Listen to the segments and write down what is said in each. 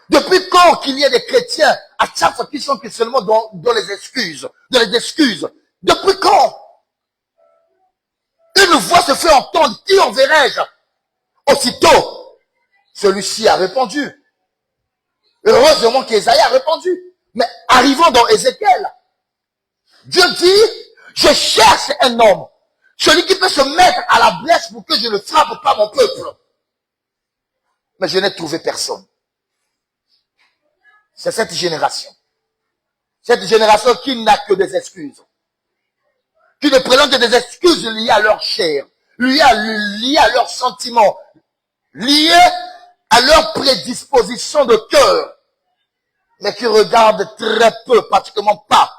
Depuis quand qu'il y a des chrétiens à chaque fois qu'ils sont seulement dans les excuses, dans les excuses? Depuis quand? Une voix se fait entendre, qui enverrai-je? Aussitôt, celui-ci a répondu. Heureusement qu'Ésaïe a répondu. Mais arrivons dans Ézéchiel. Dieu dit, je cherche un homme, celui qui peut se mettre à la brèche pour que je ne frappe pas mon peuple. Mais je n'ai trouvé personne. C'est cette génération. Cette génération qui n'a que des excuses. Qui ne présente que des excuses liées à leur chair, liées à leurs sentiments, liées à leur prédisposition de cœur, mais qui regardent très peu, pratiquement pas,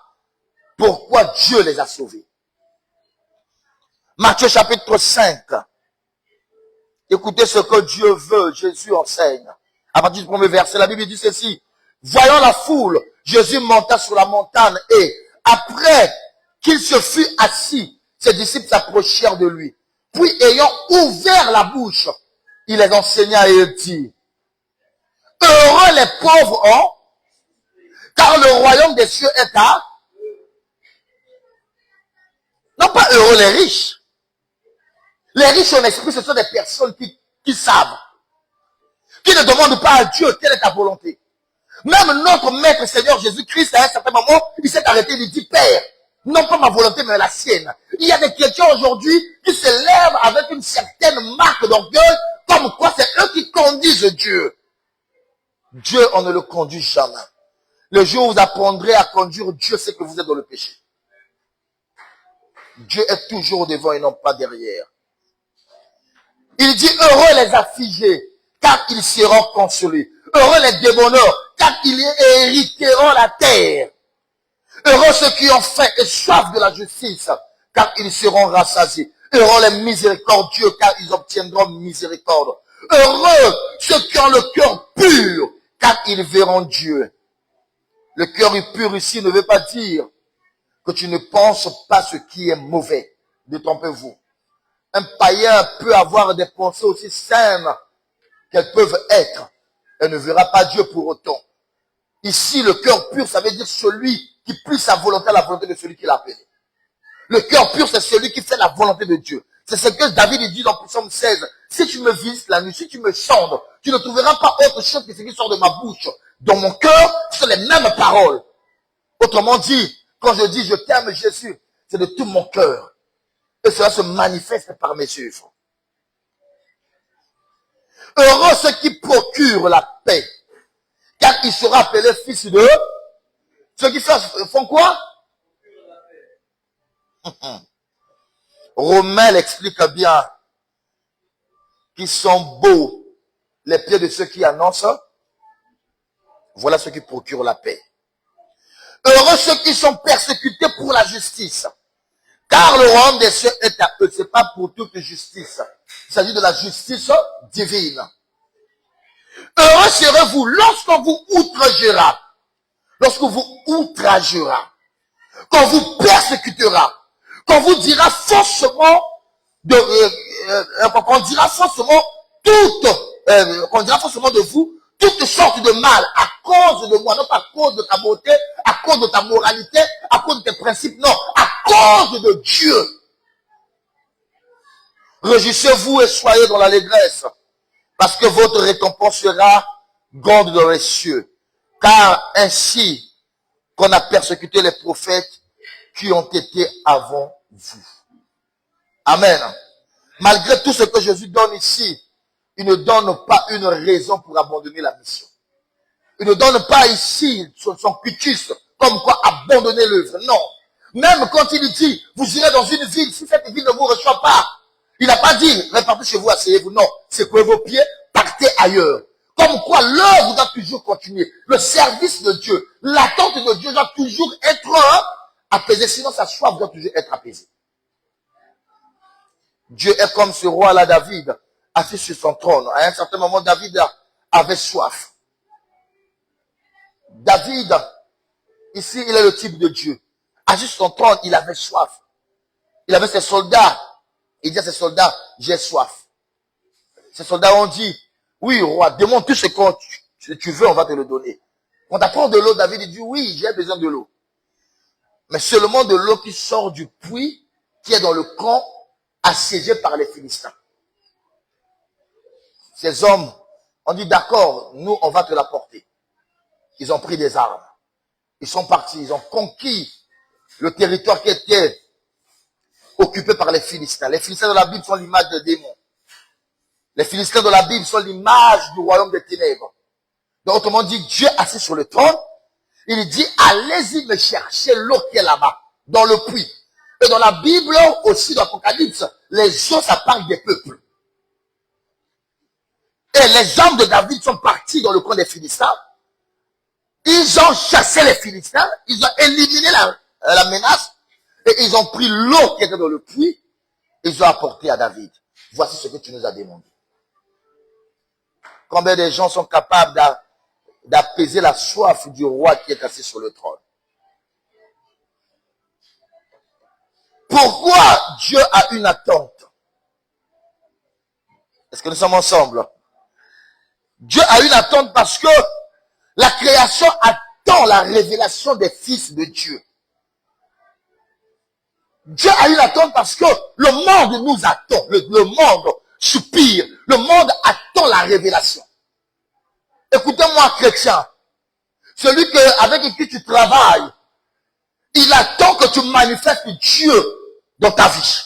pourquoi Dieu les a sauvés. Matthieu chapitre 5. Écoutez ce que Dieu veut, Jésus enseigne. À partir du premier verset, la Bible dit ceci. Voyant la foule, Jésus monta sur la montagne et, après qu'il se fut assis, ses disciples s'approchèrent de lui. Puis, ayant ouvert la bouche, il les enseigna et dit, heureux les pauvres ont, car le royaume des cieux est à, non pas heureux les riches. Les riches en esprit, ce sont des personnes qui savent, qui ne demandent pas à Dieu quelle est ta volonté. Même notre Maître Seigneur Jésus-Christ, à un certain moment, il s'est arrêté, il dit, Père, non pas ma volonté, mais la sienne. Il y a des chrétiens aujourd'hui qui se lèvent avec une certaine marque d'orgueil, comme quoi c'est eux qui conduisent Dieu. Dieu, on ne le conduit jamais. Le jour où vous apprendrez à conduire Dieu, c'est que vous êtes dans le péché. Dieu est toujours devant et non pas derrière. Il dit, heureux les affligés, car ils seront consolés. Heureux les débonneurs, car ils hériteront la terre. Heureux ceux qui ont faim et soif de la justice, car ils seront rassasiés. Heureux les miséricordieux, car ils obtiendront miséricorde. Heureux ceux qui ont le cœur pur, car ils verront Dieu. Le cœur pur ici ne veut pas dire que tu ne penses pas ce qui est mauvais. Détrompez-vous. Un païen peut avoir des pensées aussi saines qu'elles peuvent être. Elle ne verra pas Dieu pour autant. Ici, le cœur pur, ça veut dire celui qui plie sa volonté à la volonté de celui qui l'a appelé. Le cœur pur, c'est celui qui fait la volonté de Dieu. C'est ce que David dit dans Psaume 16. Si tu me visites la nuit, si tu me sondes, tu ne trouveras pas autre chose que ce qui sort de ma bouche. Dans mon cœur, ce sont les mêmes paroles. Autrement dit, quand je dis je t'aime Jésus, c'est de tout mon cœur. Et cela se manifeste par mes œuvres. Heureux ceux qui procurent la paix, car ils seront appelés fils de eux. Ceux qui font quoi? Romain l'explique bien, qu'ils sont beaux les pieds de ceux qui annoncent. Voilà ceux qui procurent la paix. Heureux ceux qui sont persécutés pour la justice, car le royaume des cieux est à eux. C'est pas pour toute justice. Il s'agit de la justice divine. Heureux serez-vous lorsqu'on vous outragera. Lorsqu'on vous outragera. Qu'on vous persécutera. Qu'on vous dira faussement qu'on dira faussement qu'on dira faussement de vous toutes sortes de mal à cause de moi, non pas à cause de ta beauté, à cause de ta moralité, à cause de tes principes, non, à cause de Dieu. Réjouissez-vous et soyez dans l'allégresse, parce que votre récompense sera grande dans les cieux. Car ainsi qu'on a persécuté les prophètes qui ont été avant vous. Amen. Malgré tout ce que Jésus donne ici, il ne donne pas une raison pour abandonner la mission. Il ne donne pas ici son cutus, comme quoi abandonner l'œuvre. Non. Même quand il dit, vous irez dans une ville, si cette ville ne vous reçoit pas, il n'a pas dit, repartez chez vous, asseyez-vous. Non. Secouez vos pieds, partez ailleurs. Comme quoi l'œuvre doit toujours continuer. Le service de Dieu, l'attente de Dieu doit toujours être apaisée. Sinon sa soif doit toujours être apaisée. Dieu est comme ce roi-là, David, assis sur son trône. À un certain moment, David avait soif. David, ici, il est le type de Dieu. Assis sur son trône, il avait soif. Il avait ses soldats. Il dit à ses soldats, j'ai soif. Ces soldats ont dit, Oui, roi, demande tout ce que tu veux, on va te le donner. Quand t'apprends de l'eau, David dit, oui, j'ai besoin de l'eau. Mais seulement de l'eau qui sort du puits, qui est dans le camp, assiégé par les Philistins. Ces hommes ont dit, d'accord, nous, on va te l'apporter. Ils ont pris des armes. Ils sont partis, ils ont conquis le territoire qui était occupé par les Philistins. Les Philistins de la Bible sont l'image des démons. Les Philistins de la Bible sont l'image du royaume des ténèbres. Donc, autrement dit, Dieu assis sur le trône, il dit, allez-y me chercher l'eau qui est là-bas, dans le puits. Et dans la Bible, aussi dans l'Apocalypse, les eaux, ça parle des peuples. Et les hommes de David sont partis dans le camp des Philistins. Ils ont chassé les Philistins, ils ont éliminé la menace, et ils ont pris l'eau qui était dans le puits, et ils ont apporté à David. Voici ce que tu nous as demandé. Combien de gens sont capables d'apaiser la soif du roi qui est assis sur le trône? Pourquoi Dieu a une attente? Est-ce que nous sommes ensemble? Dieu a une attente parce que la création attend la révélation des fils de Dieu. Dieu a une attente parce que le monde nous attend. Le monde soupire. Le monde attend la révélation. Écoutez-moi, chrétien. Celui avec qui tu travailles, il attend que tu manifestes Dieu dans ta vie.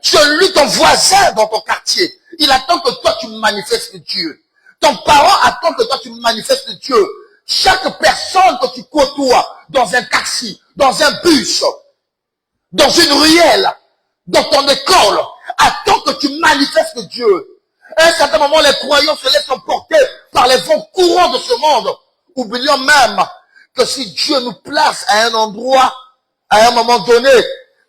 Celui, ton voisin dans ton quartier, il attend que toi tu manifestes Dieu. Ton parent attend que toi tu manifestes Dieu. Chaque personne que tu côtoies dans un taxi, dans un bus, dans une ruelle, dans ton école, attend que tu manifestes Dieu. À un certain moment, les croyants se laissent emporter par les vents courants de ce monde, oubliant même que si Dieu nous place à un endroit, à un moment donné,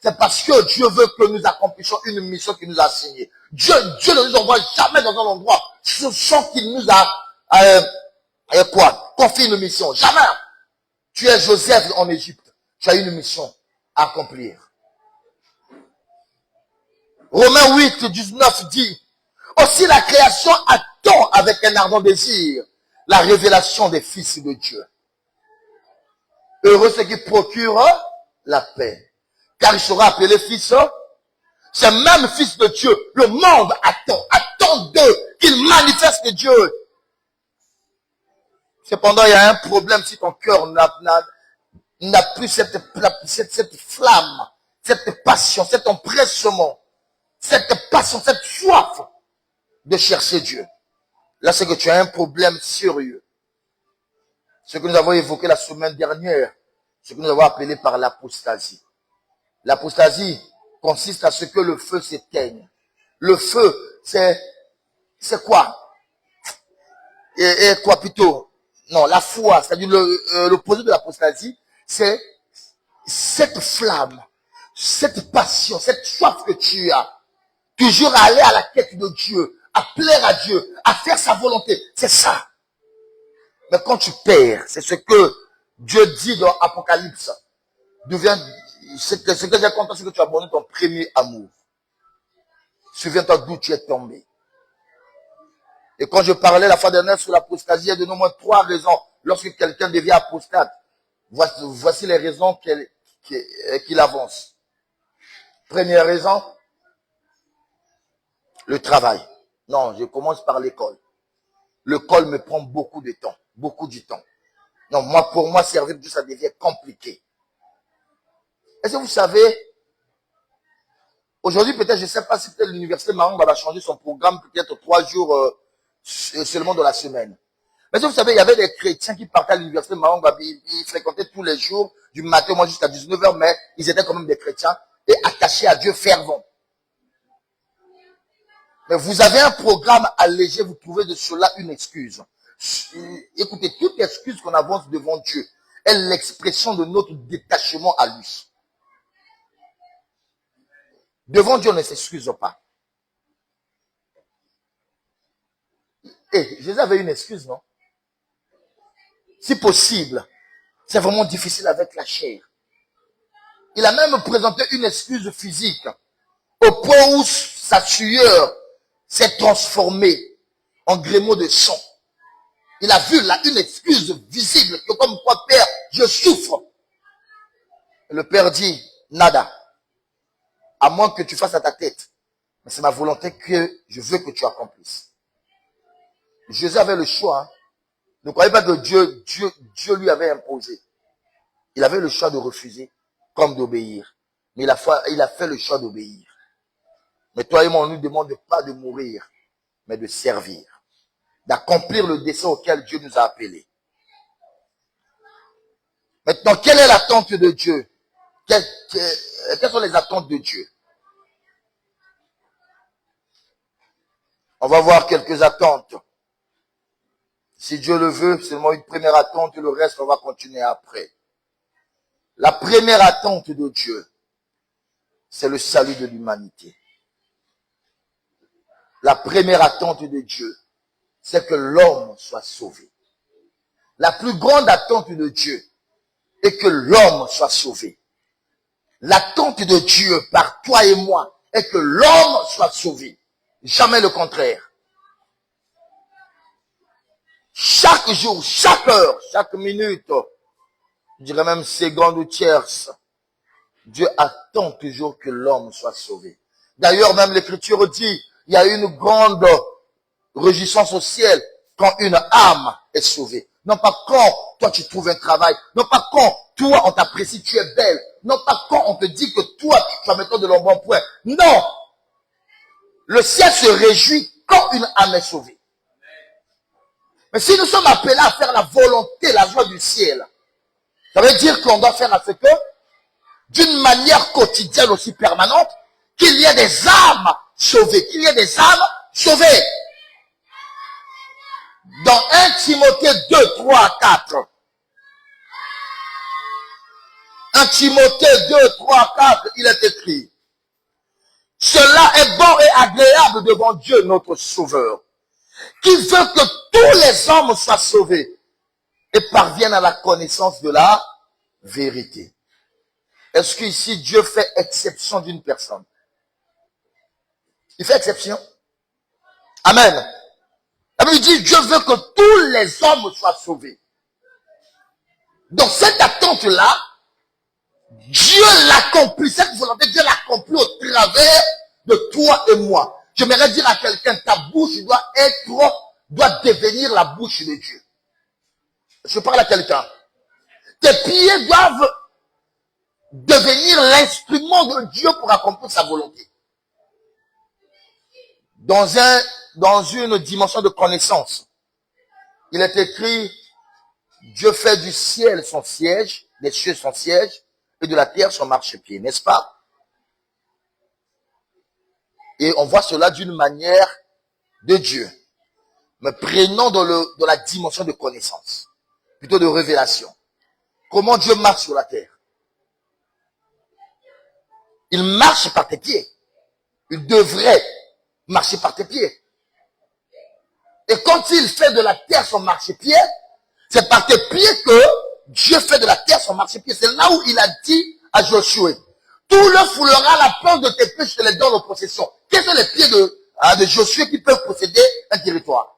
c'est parce que Dieu veut que nous accomplissions une mission qu'il nous a assignée. Dieu ne nous envoie jamais dans un endroit sans qu'il nous a confié une mission. Jamais. Tu es Joseph en Égypte. Tu as une mission à accomplir. Romains 8, 19 dit, aussi la création attend avec un ardent désir la révélation des fils de Dieu. Heureux ceux qui procurent la paix, car il sera appelé fils. C'est même fils de Dieu. Le monde attend d'eux qu'ils manifestent Dieu. Cependant, il y a un problème si ton cœur n'a plus cette flamme, cette passion, cet empressement, cette passion, cette soif de chercher Dieu. Là, c'est que tu as un problème sérieux. Ce que nous avons évoqué la semaine dernière, ce que nous avons appelé par l'apostasie. L'apostasie consiste à ce que le feu s'éteigne. Le feu, c'est quoi? Et quoi plutôt? Non, la foi, c'est-à-dire l'opposé de l'apostasie, c'est cette flamme, cette passion, cette soif que tu as. Toujours à aller à la quête de Dieu, à plaire à Dieu, à faire sa volonté. C'est ça. Mais quand tu perds, c'est ce que Dieu dit dans Apocalypse. Ce que j'ai content, c'est que tu as abandonné ton premier amour. Souviens-toi d'où tu es tombé. Et quand je parlais la fois dernière sur l'apostasie, il y a de au moins 3 raisons. Lorsque quelqu'un devient apostate, voici les raisons qu'il avance. Première raison, le travail. Non, je commence par l'école. L'école me prend beaucoup de temps, beaucoup du temps. Non, pour moi, servir Dieu, ça devient compliqué. Est-ce que vous savez, aujourd'hui, peut-être, je ne sais pas si peut-être l'université Mahanga va changer son programme, peut-être 3 jours seulement dans la semaine. Mais si vous savez, il y avait des chrétiens qui partaient à l'université Mahanga, ils fréquentaient tous les jours, du matin, moi jusqu'à 19h, mais ils étaient quand même des chrétiens et attachés à Dieu fervents. Mais vous avez un programme allégé, vous trouvez de cela une excuse. Écoutez, toute excuse qu'on avance devant Dieu est l'expression de notre détachement à lui. Devant Dieu, on ne s'excuse pas. Jésus avait une excuse, non? Si possible, c'est vraiment difficile avec la chair. Il a même présenté une excuse physique, au point où sa sueur s'est transformée en gréement de sang. Il a vu là une excuse visible que comme quoi, Père, je souffre. Et le Père dit, nada. À moins que tu fasses à ta tête. Mais c'est ma volonté que je veux que tu accomplisses. Jésus avait le choix. Hein. Ne croyez pas que Dieu lui avait imposé. Il avait le choix de refuser comme d'obéir. Mais il a fait le choix d'obéir. Mais toi et moi, on ne nous demande pas de mourir, mais de servir. D'accomplir le dessein auquel Dieu nous a appelés. Maintenant, quelle est l'attente de Dieu? Quelles sont les attentes de Dieu? On va voir quelques attentes. Si Dieu le veut, seulement une première attente et le reste, on va continuer après. La première attente de Dieu, c'est le salut de l'humanité. La première attente de Dieu, c'est que l'homme soit sauvé. La plus grande attente de Dieu est que l'homme soit sauvé. L'attente de Dieu par toi et moi est que l'homme soit sauvé. Jamais le contraire. Chaque jour, chaque heure, chaque minute, je dirais même seconde ou tierce, Dieu attend toujours que l'homme soit sauvé. D'ailleurs, même l'Écriture dit, il y a une grande réjouissance au ciel quand une âme est sauvée. Non pas quand toi tu trouves un travail, non pas quand toi on t'apprécie, tu es belle, non pas quand on te dit que toi tu vas mettre de l'embonpoint. Non! Le ciel se réjouit quand une âme est sauvée. Mais si nous sommes appelés à faire la volonté, la joie du ciel, ça veut dire qu'on doit faire à ce que, d'une manière quotidienne aussi permanente, qu'il y ait des âmes sauvées, qu'il y ait des âmes sauvées. Dans 1 Timothée 2, 3, 4. 1 Timothée 2, 3, 4, il est écrit. Cela est bon et agréable devant Dieu, notre Sauveur, qui veut que tous les hommes soient sauvés et parviennent à la connaissance de la vérité. Est-ce qu'ici Dieu fait exception d'une personne? Il fait exception? Amen. La Bible dit, Dieu veut que tous les hommes soient sauvés. Dans cette attente-là, Dieu l'accomplit, cette volonté, Dieu l'accomplit au travers de toi et moi. J'aimerais dire à quelqu'un, ta bouche doit devenir la bouche de Dieu. Je parle à quelqu'un. Tes pieds doivent devenir l'instrument de Dieu pour accomplir sa volonté. Dans une dimension de connaissance, il est écrit, Dieu fait du ciel son siège, des cieux son siège, et de la terre son marchepied, n'est-ce pas? Et on voit cela d'une manière de Dieu. Mais prenons dans la dimension de connaissance, plutôt de révélation. Comment Dieu marche sur la terre? Il marche par tes pieds. Il devrait marcher par tes pieds. Et quand il fait de la terre son marchepied, c'est par tes pieds que Dieu fait de la terre son marchepied. C'est là où il a dit à Josué, tout le foulera la plante de tes pieds, je te les donne en possession. Quels sont les pieds de Josué qui peuvent posséder un territoire?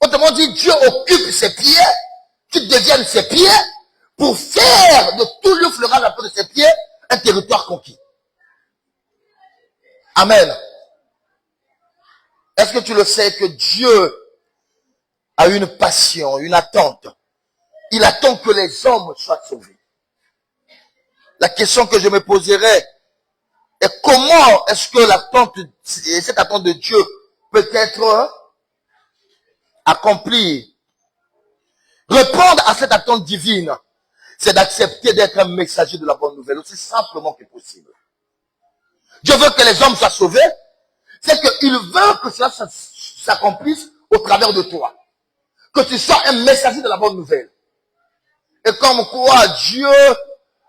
Autrement dit, Dieu occupe ses pieds, qu'ils deviennent ses pieds, pour faire de tout le fleural la plante de ses pieds un territoire conquis. Amen. Est-ce que tu le sais que Dieu a une passion, une attente? Il attend que les hommes soient sauvés. La question que je me poserai est comment est-ce que cette attente de Dieu peut être accomplie? Répondre à cette attente divine, c'est d'accepter d'être un messager de la bonne nouvelle, aussi simplement que possible. Dieu veut que les hommes soient sauvés, c'est qu'il veut que cela s'accomplisse au travers de toi. Que tu sois un messager de la bonne nouvelle. Et comme quoi Dieu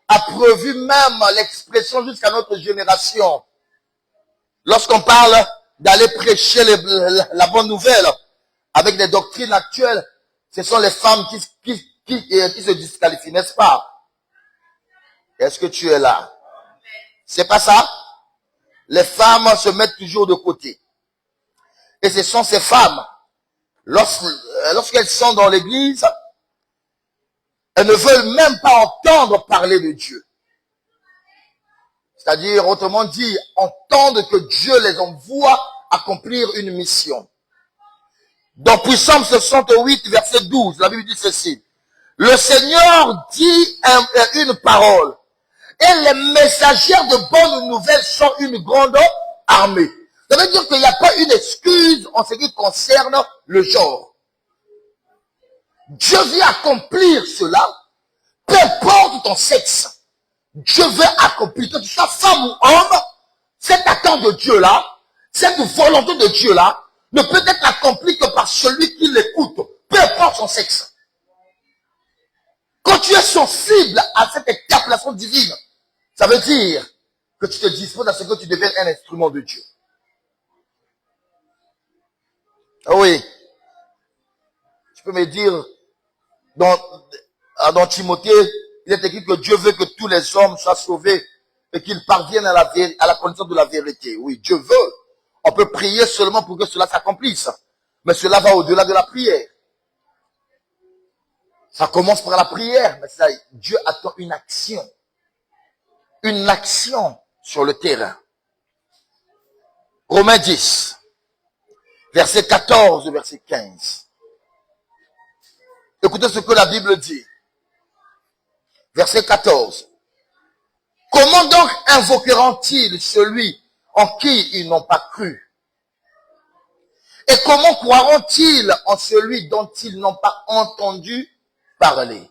a prévu même l'expression jusqu'à notre génération. Lorsqu'on parle d'aller prêcher la bonne nouvelle avec des doctrines actuelles, ce sont les femmes qui se disqualifient, n'est-ce pas? Est-ce que tu es là? C'est pas ça? Les femmes se mettent toujours de côté. Et ce sont ces femmes, lorsqu'elles sont dans l'église, elles ne veulent même pas entendre parler de Dieu. C'est-à-dire, autrement dit, entendre que Dieu les envoie accomplir une mission. Dans Psaume 68, verset 12, la Bible dit ceci. Le Seigneur dit une parole. Et les messagères de bonnes nouvelles sont une grande armée. Ça veut dire qu'il n'y a pas une excuse en ce qui concerne le genre. Dieu veut accomplir cela, peu importe ton sexe. Dieu veut accomplir, que tu sois femme ou homme, cette attente de Dieu-là, cette volonté de Dieu-là, ne peut être accomplie que par celui qui l'écoute, peu importe son sexe. Quand tu es sensible à cette interpellation divine, ça veut dire que tu te disposes à ce que tu deviennes un instrument de Dieu. Ah oui. Tu peux me dire, dans Timothée, il est écrit que Dieu veut que tous les hommes soient sauvés et qu'ils parviennent à la connaissance de la vérité. Oui, Dieu veut. On peut prier seulement pour que cela s'accomplisse. Mais cela va au-delà de la prière. Ça commence par la prière, mais ça, Dieu attend une action. Une action sur le terrain. Romains 10, verset 14 et verset 15. Écoutez ce que la Bible dit. Verset 14. Comment donc invoqueront-ils celui en qui ils n'ont pas cru? Et comment croiront-ils en celui dont ils n'ont pas entendu parler?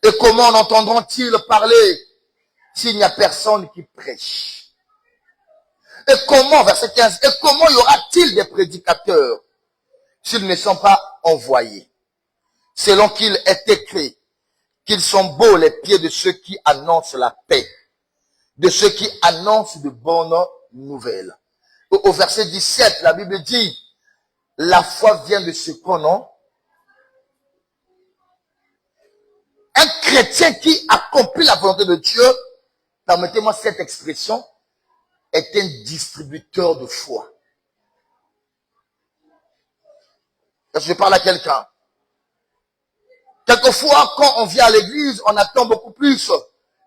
Et comment entendront-ils parler s'il n'y a personne qui prêche? Et comment, verset 15, et comment y aura-t-il des prédicateurs s'ils ne sont pas envoyés? Selon qu'il est écrit qu'ils sont beaux les pieds de ceux qui annoncent la paix, de ceux qui annoncent de bonnes nouvelles. Au verset 17, la Bible dit, la foi vient de ce qu'on a. Un chrétien qui accomplit la volonté de Dieu, permettez-moi cette expression, est un distributeur de foi. Est-ce que je parle à quelqu'un? Quelquefois, quand on vient à l'église, on attend beaucoup plus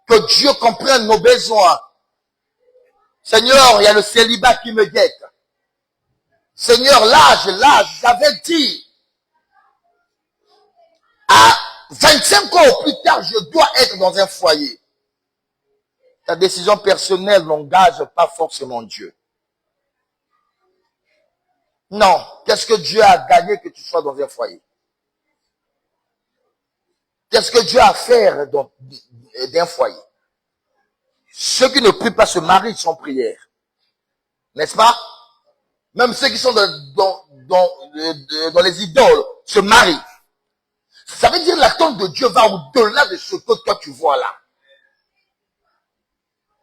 que Dieu comprenne nos besoins. Seigneur, il y a le célibat qui me guette. Seigneur, l'âge, j'avais dit, à 25 ans ou plus tard, je dois être dans un foyer. Ta décision personnelle n'engage pas forcément Dieu. Non. Qu'est-ce que Dieu a gagné que tu sois dans un foyer? Qu'est-ce que Dieu a à faire d'un foyer? Ceux qui ne prient pas se marient sans prière. N'est-ce pas? Même ceux qui sont dans les idoles se marient. Ça veut dire l'attente de Dieu va au-delà de ce que toi tu vois là.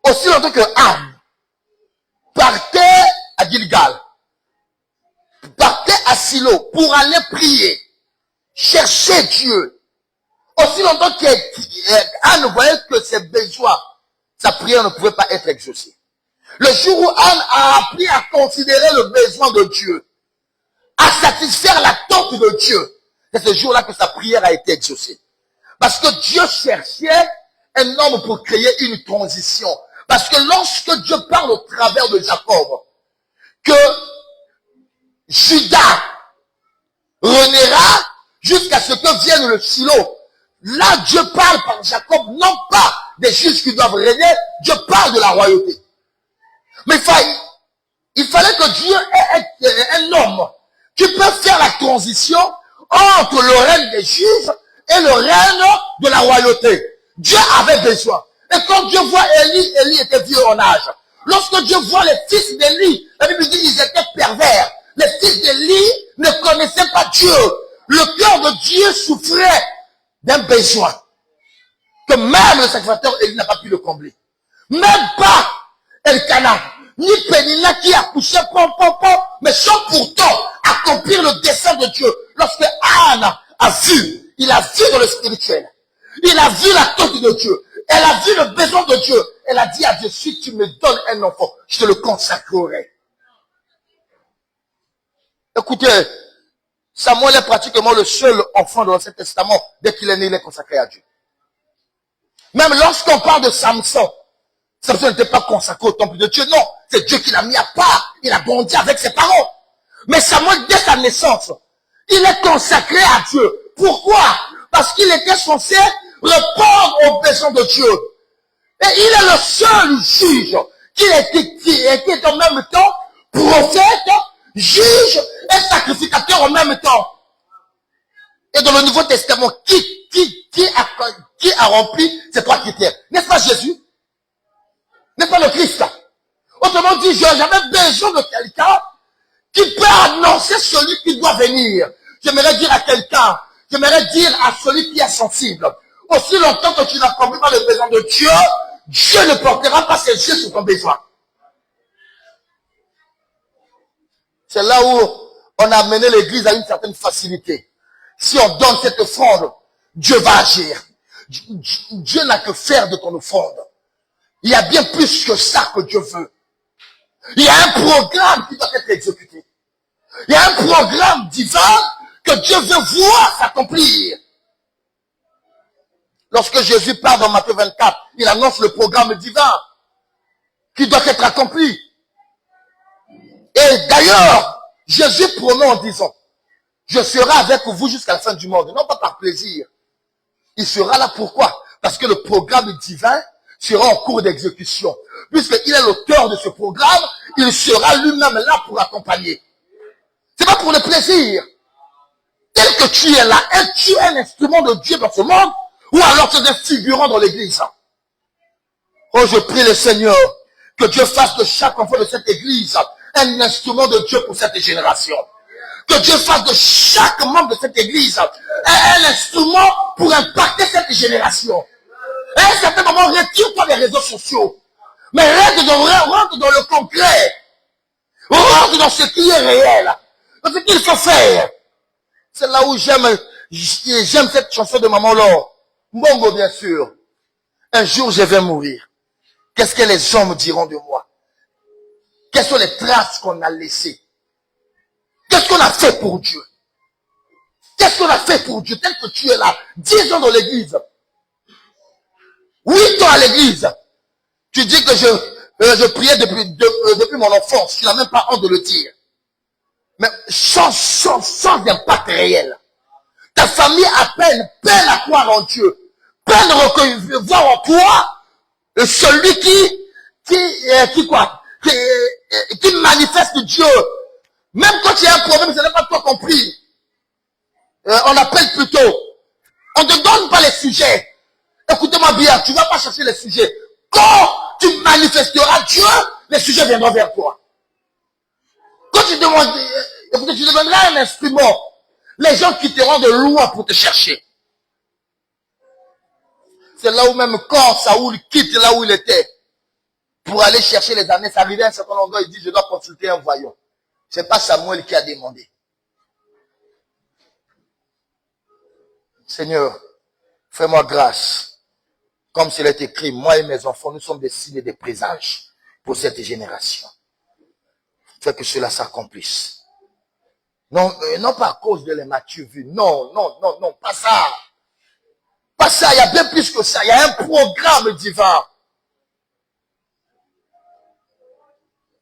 Aussi longtemps que Anne partait à Gilgal, partait à Silo pour aller prier, chercher Dieu. Aussi longtemps qu'Anne voyait que ses besoins, sa prière ne pouvait pas être exaucée. Le jour où Anne a appris à considérer le besoin de Dieu, à satisfaire l'attente de Dieu, c'est ce jour-là que sa prière a été exaucée. Parce que Dieu cherchait un homme pour créer une transition. Parce que lorsque Dieu parle au travers de Jacob, que Judas reniera jusqu'à ce que vienne le Silo, là Dieu parle par Jacob, non pas des juges qui doivent régner, Dieu parle de la royauté. Mais il fallait que Dieu ait un homme qui peut faire la transition entre le règne des juges et le règne de la royauté. Dieu avait besoin. Et quand Dieu voit Élie, Élie était vieux en âge. Lorsque Dieu voit les fils d'Élie, la Bible dit qu'ils étaient pervers. Les fils d'Élie ne connaissaient pas Dieu. Le cœur de Dieu souffrait d'un besoin que même le sacrificateur Élie n'a pas pu le combler. Même pas Elkana, ni Pénina qui accouchait, mais sans pourtant accomplir le dessein de Dieu. Lorsque Anne a vu, il a vu dans le spirituel, il a vu la tente de Dieu, elle a vu le besoin de Dieu, elle a dit à Dieu, si tu me donnes un enfant, je te le consacrerai. Écoutez, Samuel est pratiquement le seul enfant de l'Ancien Testament. Dès qu'il est né, il est consacré à Dieu. Même lorsqu'on parle de Samson, Samson n'était pas consacré au temple de Dieu. Non, c'est Dieu qui l'a mis à part. Il a bondi avec ses parents. Mais Samuel, dès sa naissance, il est consacré à Dieu. Pourquoi? Parce qu'il était censé répondre aux besoins de Dieu. Et il est le seul juge qui était en même temps prophète, juge et sacrificateur en même temps. Et dans le Nouveau Testament, qui a rempli ces trois critères? N'est-ce pas Jésus? N'est-ce pas le Christ? Autrement dit, j'avais besoin de quelqu'un qui peut annoncer celui qui doit venir. J'aimerais dire à quelqu'un, j'aimerais dire à celui qui est sensible, aussi longtemps que tu n'accomplis pas le besoin de Dieu, Dieu ne portera pas ses yeux sur ton besoin. C'est là où on a amené l'église à une certaine facilité. Si on donne cette offrande, Dieu va agir. Dieu n'a que faire de ton offrande. Il y a bien plus que ça que Dieu veut. Il y a un programme qui doit être exécuté. Il y a un programme divin que Dieu veut voir s'accomplir. Lorsque Jésus parle dans Matthieu 24, il annonce le programme divin qui doit être accompli. Et d'ailleurs, Jésus promet en disant, je serai avec vous jusqu'à la fin du monde. Non pas par plaisir. Il sera là pourquoi? Parce que le programme divin sera en cours d'exécution. Puisqu'il est l'auteur de ce programme, il sera lui-même là pour accompagner. C'est pas pour le plaisir. Tel que tu es là, es-tu un instrument de Dieu dans ce monde? Ou alors tu es un figurant dans l'église? Oh, je prie le Seigneur que Dieu fasse de chaque enfant de cette église un instrument de Dieu pour cette génération. Que Dieu fasse de chaque membre de cette église un instrument pour impacter cette génération. Et à un certain moment, retire-toi des réseaux sociaux. Mais rentre dans le concret. Rentre dans ce qui est réel. Dans ce qu'il faut faire. C'est là où j'aime cette chanson de Maman Laure. Mbongo, bien sûr. Un jour, je vais mourir. Qu'est-ce que les hommes diront de moi? Quelles sont les traces qu'on a laissées? Qu'est-ce qu'on a fait pour Dieu? Qu'est-ce qu'on a fait pour Dieu? Tel que tu es là, 10 ans dans l'église, 8 ans à l'église, tu dis que je priais depuis mon enfance, tu n'as même pas honte de le dire. Mais sans impact réel. Ta famille peine à croire en Dieu, peine à voir en toi celui qui manifeste Dieu. Même quand il y a un problème, ce n'est pas toi compris. On appelle plutôt. On ne te donne pas les sujets. Écoutez-moi bien, tu ne vas pas chercher les sujets. Quand tu manifesteras Dieu, les sujets viendront vers toi. Quand tu demandes, écoutez, tu deviendras un instrument. Les gens quitteront de loin pour te chercher. C'est là où même quand Saoul quitte là où il était, pour aller chercher les années, ça arrivait à un certain endroit, il dit, je dois consulter un voyant. C'est pas Samuel qui a demandé. Seigneur, fais-moi grâce. Comme s'il est écrit, moi et mes enfants, nous sommes des signes et des présages pour cette génération. Fais que cela s'accomplisse. Non, non pas à cause de l'immature vue. Non, pas ça. Pas ça, il y a bien plus que ça. Il y a un programme divin.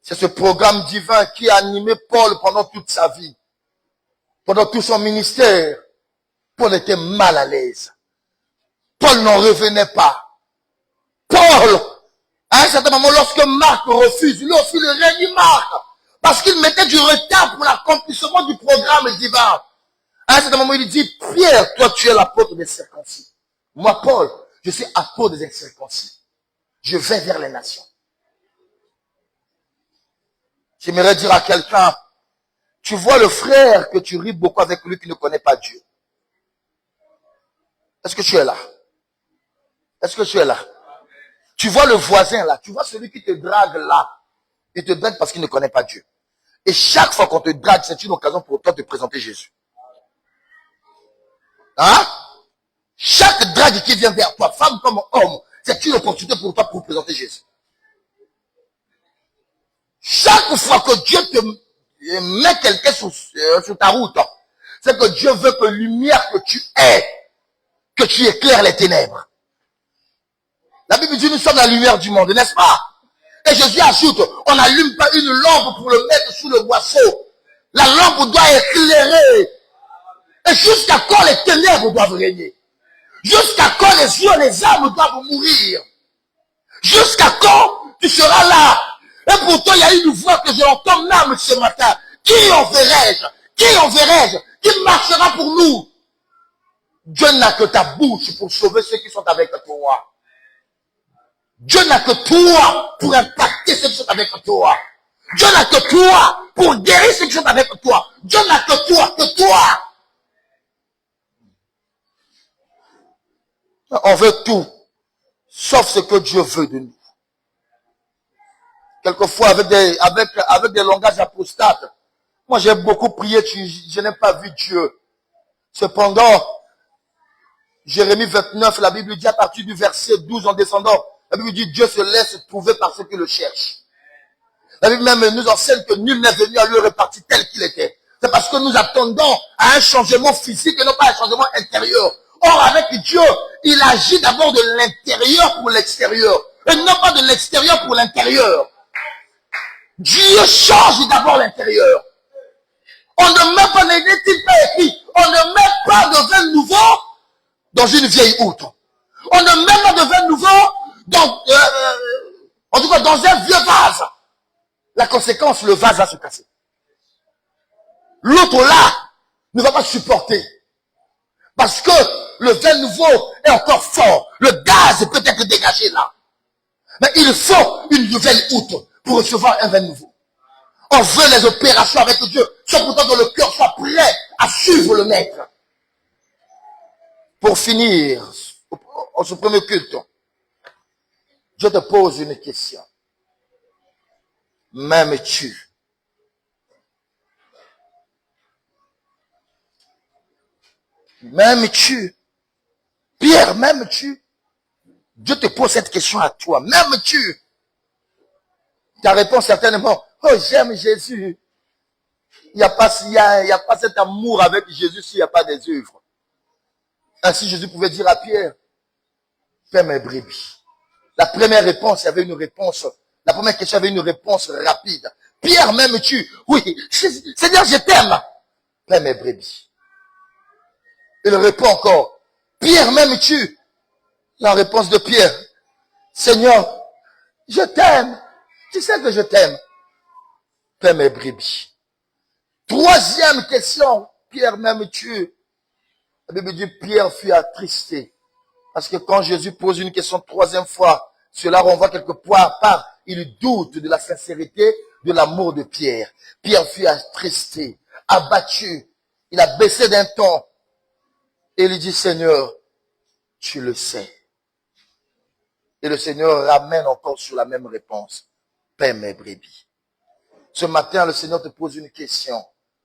C'est ce programme divin qui a animé Paul pendant toute sa vie. Pendant tout son ministère. Paul était mal à l'aise. Paul n'en revenait pas. Paul, à un certain moment, lorsque Marc refuse, lui aussi le réunit Marc. Parce qu'il mettait du retard pour l'accomplissement du programme divin. À un certain moment, il dit, Pierre, toi tu es l'apôtre des circoncis. Moi, Paul, je suis apôtre des incirconcis. Je vais vers les nations. J'aimerais dire à quelqu'un, tu vois le frère que tu ris beaucoup avec lui qui ne connaît pas Dieu. Est-ce que tu es là? Est-ce que tu es là? Tu vois le voisin là, tu vois celui qui te drague là. Il te drague parce qu'il ne connaît pas Dieu. Et chaque fois qu'on te drague, c'est une occasion pour toi de te présenter Jésus. Hein? Chaque drague qui vient vers toi, femme comme homme, c'est une opportunité pour toi pour présenter Jésus. Chaque fois que Dieu met quelqu'un sur ta route, c'est que Dieu veut que lumière que tu es, que tu éclaires les ténèbres. La Bible dit nous sommes la lumière du monde, n'est-ce pas? Et Jésus ajoute, on n'allume pas une lampe pour le mettre sous le boisseau. La lampe doit éclairer. Et jusqu'à quand les ténèbres doivent régner? Jusqu'à quand les yeux, les âmes doivent mourir? Jusqu'à quand tu seras là? Et pourtant, il y a une voix que je entends même ce matin. Qui enverrai-je? Qui enverrai-je? Qui marchera pour nous? Dieu n'a que ta bouche pour sauver ceux qui sont avec toi. Dieu n'a que toi pour impacter ceux qui sont avec toi. Dieu n'a que toi pour guérir ceux qui sont avec toi. Dieu n'a que toi, que toi. On veut tout, sauf ce que Dieu veut de nous. Quelquefois, avec des langages apostates. Moi, j'ai beaucoup prié, je n'ai pas vu Dieu. Cependant, Jérémie 29, la Bible dit à partir du verset 12 en descendant, la Bible dit Dieu se laisse trouver par ceux qui le cherchent. La Bible même nous enseigne que nul n'est venu à lui repartir tel qu'il était. C'est parce que nous attendons à un changement physique et non pas un changement intérieur. Or, avec Dieu, il agit d'abord de l'intérieur pour l'extérieur. Et non pas de l'extérieur pour l'intérieur. Dieu change d'abord l'intérieur. On ne met pas, n'est-il pas écrit, on ne met pas de vin nouveau dans une vieille outre. On ne met pas de vin nouveau dans, en tout cas dans un vieux vase. La conséquence, le vase va se casser. L'autre là ne va pas supporter. Parce que le vin nouveau est encore fort. Le gaz peut être dégagé là. Mais il faut une nouvelle outre pour recevoir un vin nouveau. On veut les opérations avec Dieu, sans pourtant que le cœur soit prêt à suivre le maître. Pour finir, au ce premier culte, je te pose une question. M'aimes-tu? M'aimes-tu? Pierre, m'aimes-tu? Dieu te pose cette question à toi. M'aimes-tu? Ta réponse certainement, oh j'aime Jésus. Il n'y a pas cet amour avec Jésus s'il n'y a pas des œuvres. Ainsi Jésus pouvait dire à Pierre, fais mes brebis. La première réponse, il y avait une réponse. La première question avait une réponse rapide. Pierre, m'aimes-tu? Oui, Seigneur, je t'aime. Fais mes brebis. Il répond encore, Pierre, m'aimes-tu? La réponse de Pierre, Seigneur, je t'aime. Tu sais que je t'aime. Fais mes brebis. Troisième question, Pierre, m'aimes-tu? La Bible dit, Pierre fut attristé. Parce que quand Jésus pose une question troisième fois, cela renvoie quelque part, il doute de la sincérité de l'amour de Pierre. Pierre fut attristé, abattu. Il a baissé d'un ton. Et il dit, Seigneur, tu le sais. Et le Seigneur ramène encore sur la même réponse. Paie mes brebis. Ce matin, le Seigneur te pose une question.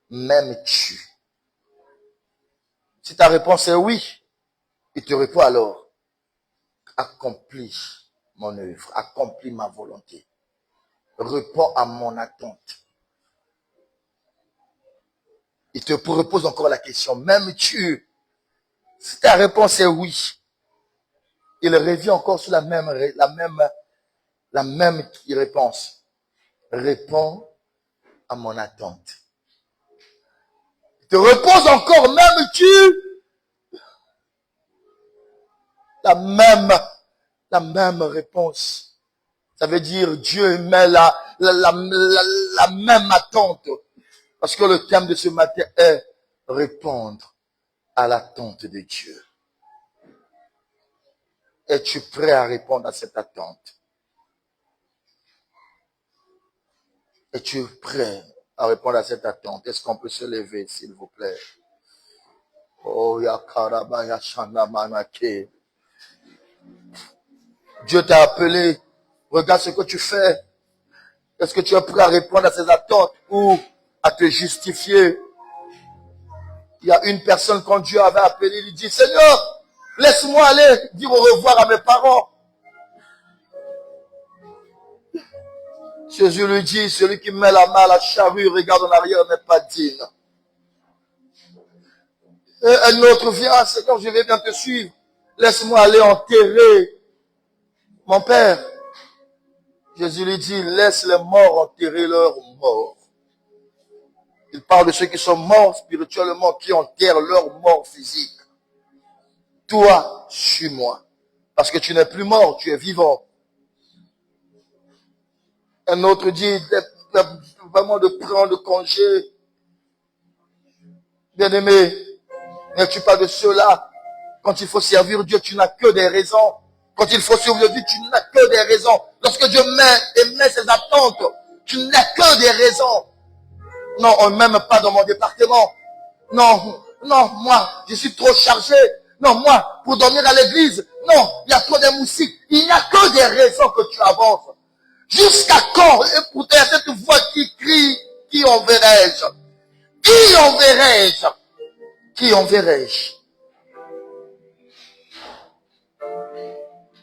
M'aimes-tu? Si ta réponse est oui, il te répond alors, accomplis mon œuvre, accomplis ma volonté. Réponds à mon attente. Il te repose encore la question, m'aimes-tu? Si ta réponse est oui, il revient encore sur la même réponse. Réponds à mon attente. Il te repose encore, m'aimes-tu? La même réponse. Ça veut dire Dieu met la même attente. Parce que le thème de ce matin est répondre à l'attente de Dieu. Es-tu prêt à répondre à cette attente? Es-tu prêt à répondre à cette attente? Est-ce qu'on peut se lever, s'il vous plaît? Oh, yakaraba yashana manake. Dieu t'a appelé. Regarde ce que tu fais. Est-ce que tu es prêt à répondre à ces attentes ou à te justifier? Il y a une personne, quand Dieu avait appelé, il dit, Seigneur, laisse-moi aller dire au revoir à mes parents. Jésus lui dit, celui qui met la main à la charrue, regarde en arrière, n'est pas digne. Et un autre vient, Seigneur, je vais bien te suivre. Laisse-moi aller enterrer mon père. Jésus lui dit, laisse les morts enterrer leurs morts. Il parle de ceux qui sont morts spirituellement, qui enterrent leurs morts physiques. Toi, suis-moi. Parce que tu n'es plus mort, tu es vivant. Un autre dit, vraiment de prendre congé. Bien-aimé, n'es-tu pas de ceux-là? Quand il faut servir Dieu, tu n'as que des raisons. Quand il faut suivre Dieu, tu n'as que des raisons. Lorsque Dieu met ses attentes, tu n'as que des raisons. Non, on ne m'aime pas dans mon département. Non, moi, je suis trop chargé. Non, moi, pour dormir à l'église. Non, il y a trop de moustiques. Il n'y a que des raisons que tu avances. Jusqu'à quand? Et pourtant, cette voix qui crie, qui enverrai-je? Qui enverrai-je? Qui enverrai-je?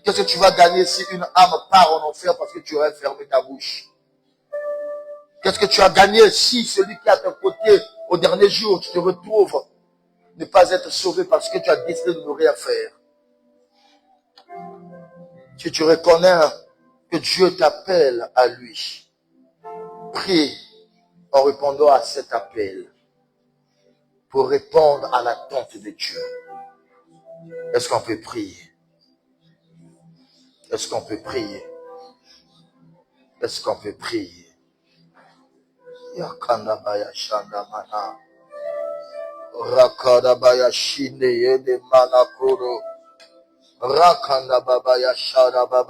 Qu'est-ce que tu vas gagner si une âme part en enfer parce que tu aurais fermé ta bouche? Qu'est-ce que tu as gagné si celui qui est à ton côté au dernier jour, tu te retrouves ne pas être sauvé parce que tu as décidé de ne rien faire? Si tu reconnais que Dieu t'appelle à lui, prie en répondant à cet appel pour répondre à l'attente de Dieu. Est-ce qu'on peut prier? Est-ce qu'on peut prier? Est-ce qu'on peut prier? Yakanda baya shanda mana. Rakada baya shinde yede mana koro. Rakanda baba ya shada baba